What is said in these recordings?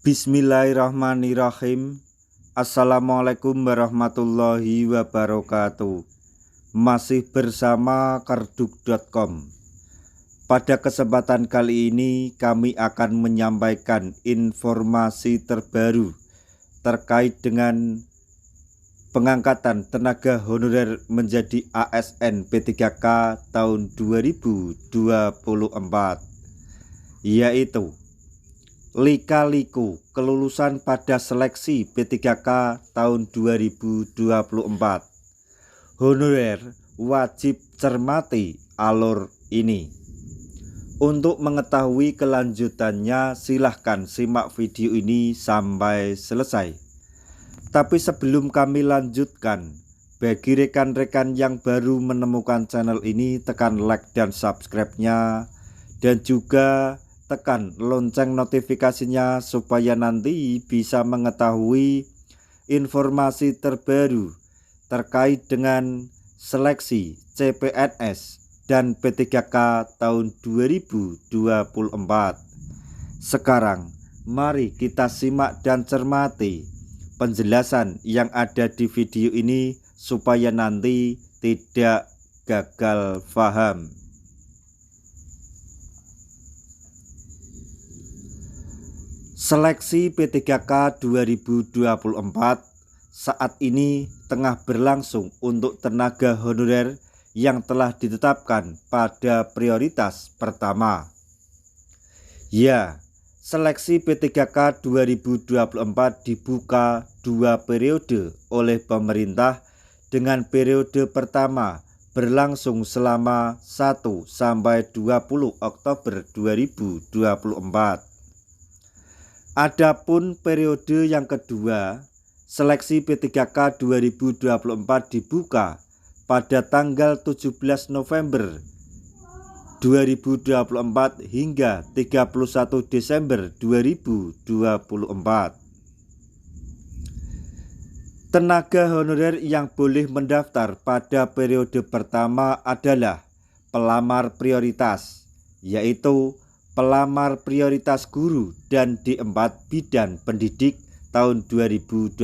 Bismillahirrahmanirrahim. Assalamualaikum warahmatullahi wabarakatuh. Masih bersama karduk.com. Pada kesempatan kali ini kami akan menyampaikan informasi terbaru terkait dengan pengangkatan tenaga honorer menjadi ASN P3K tahun 2024, yaitu lika-liku kelulusan pada seleksi P3K tahun 2024. Honorer wajib cermati alur ini. Untuk mengetahui kelanjutannya, silahkan simak video ini sampai selesai. Tapi sebelum kami lanjutkan, bagi rekan-rekan yang baru menemukan channel ini, tekan like dan subscribe-nya, dan juga tekan lonceng notifikasinya supaya nanti bisa mengetahui informasi terbaru terkait dengan seleksi CPNS dan P3K tahun 2024. Sekarang mari kita simak dan cermati penjelasan yang ada di video ini supaya nanti tidak gagal paham. Seleksi P3K 2024 saat ini tengah berlangsung untuk tenaga honorer yang telah ditetapkan pada prioritas pertama. Ya, seleksi P3K 2024 dibuka 2 periode oleh pemerintah dengan periode pertama berlangsung selama 1 sampai 20 Oktober 2024. Adapun periode yang kedua, seleksi P3K 2024 dibuka pada tanggal 17 November 2024 hingga 31 Desember 2024. Tenaga honorer yang boleh mendaftar pada periode pertama adalah pelamar prioritas, yaitu pelamar prioritas guru dan D4 bidan pendidik tahun 2023.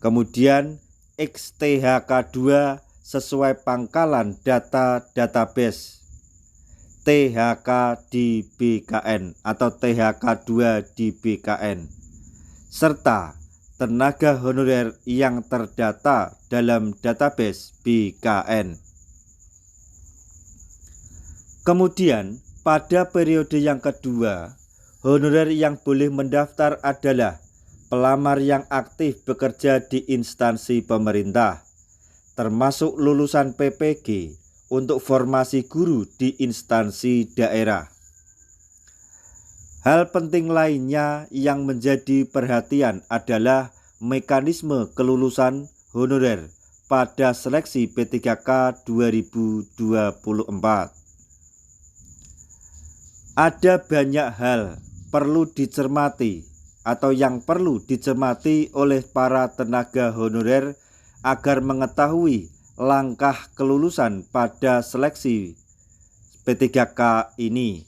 Kemudian XTHK2 sesuai pangkalan data database THK di BKN atau THK2 di BKN, serta tenaga honorer yang terdata dalam database BKN. Kemudian pada periode yang kedua, honorer yang boleh mendaftar adalah pelamar yang aktif bekerja di instansi pemerintah, termasuk lulusan PPG untuk formasi guru di instansi daerah. Hal penting lainnya yang menjadi perhatian adalah mekanisme kelulusan honorer pada seleksi P3K 2024. Ada banyak hal perlu dicermati atau yang perlu dicermati oleh para tenaga honorer agar mengetahui langkah kelulusan pada seleksi P3K ini.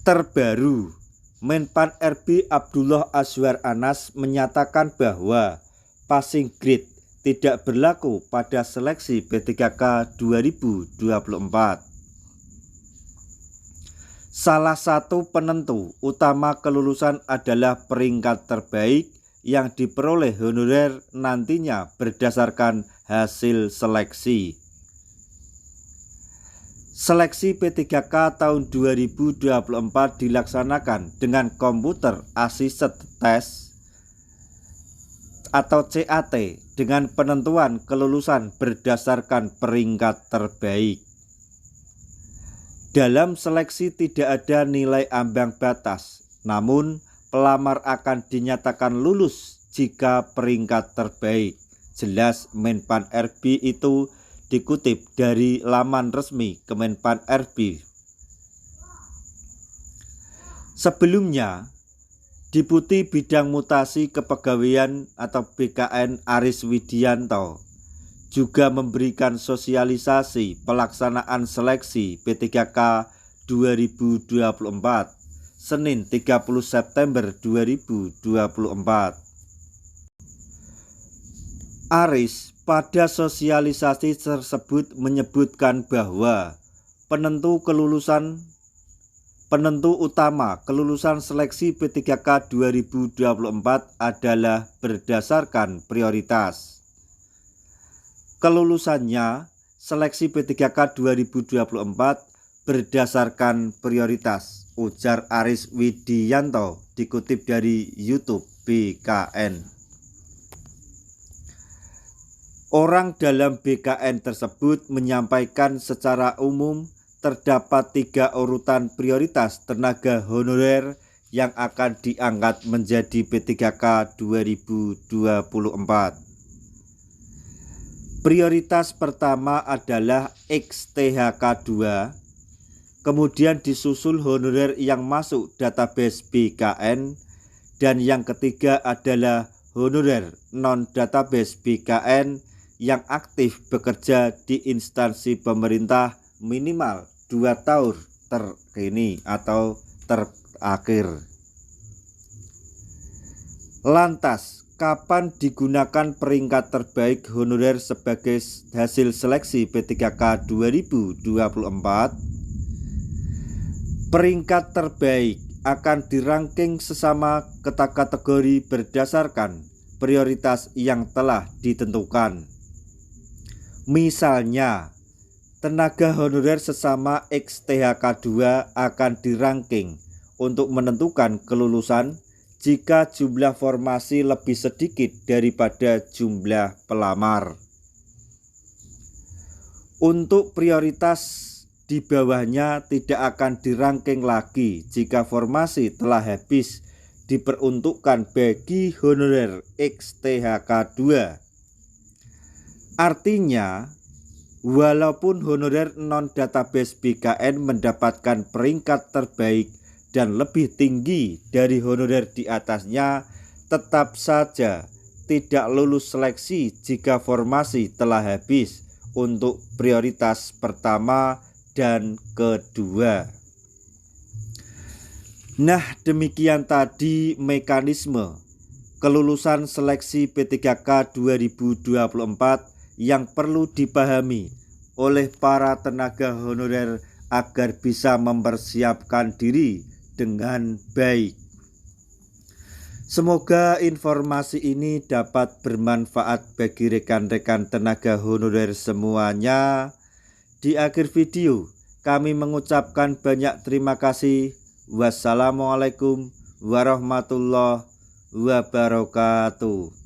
Terbaru, Menpan RB Abdullah Azwar Anas menyatakan bahwa passing grade tidak berlaku pada seleksi P3K 2024. Salah satu penentu utama kelulusan adalah peringkat terbaik yang diperoleh honorer nantinya berdasarkan hasil seleksi. Seleksi P3K tahun 2024 dilaksanakan dengan Computer Assisted Test atau CAT dengan penentuan kelulusan berdasarkan peringkat terbaik. Dalam seleksi tidak ada nilai ambang batas, namun pelamar akan dinyatakan lulus jika peringkat terbaik. Jelas Menpan RB itu dikutip dari laman resmi Kemenpan RB. Sebelumnya, Deputi Bidang Mutasi Kepegawaian atau BKN Aris Widianto juga memberikan sosialisasi pelaksanaan seleksi P3K 2024 Senin 30 September 2024. Aris pada sosialisasi tersebut menyebutkan bahwa penentu utama kelulusan seleksi P3K 2024 adalah berdasarkan prioritas. Kelulusannya seleksi P3K 2024 berdasarkan prioritas, ujar Aris Widianto dikutip dari YouTube BKN. Orang dalam BKN tersebut menyampaikan secara umum terdapat 3 urutan prioritas tenaga honorer yang akan diangkat menjadi P3K 2024. Prioritas pertama adalah XTHK 2, kemudian disusul honorer yang masuk database BKN, dan yang ketiga adalah honorer non-database BKN yang aktif bekerja di instansi pemerintah minimal 2 tahun terkini atau terakhir. Lantas, kapan digunakan peringkat terbaik honorer sebagai hasil seleksi P3K 2024? Peringkat terbaik akan dirangking sesama kategori berdasarkan prioritas yang telah ditentukan. Misalnya, tenaga honorer sesama XTHK 2 akan dirangking untuk menentukan kelulusan jika jumlah formasi lebih sedikit daripada jumlah pelamar. Untuk prioritas di bawahnya tidak akan dirangking lagi jika formasi telah habis diperuntukkan bagi honorer XTHK 2. Artinya, walaupun honorer non-database BKN mendapatkan peringkat terbaik dan lebih tinggi dari honorer di atasnya, tetap saja tidak lulus seleksi jika formasi telah habis untuk prioritas pertama dan kedua. Nah, demikian tadi mekanisme kelulusan seleksi P3K 2024 yang perlu dipahami oleh para tenaga honorer agar bisa mempersiapkan diri dengan baik. Semoga informasi ini dapat bermanfaat bagi rekan-rekan tenaga honorer semuanya. Di akhir video, kami mengucapkan banyak terima kasih. Wassalamualaikum warahmatullahi wabarakatuh.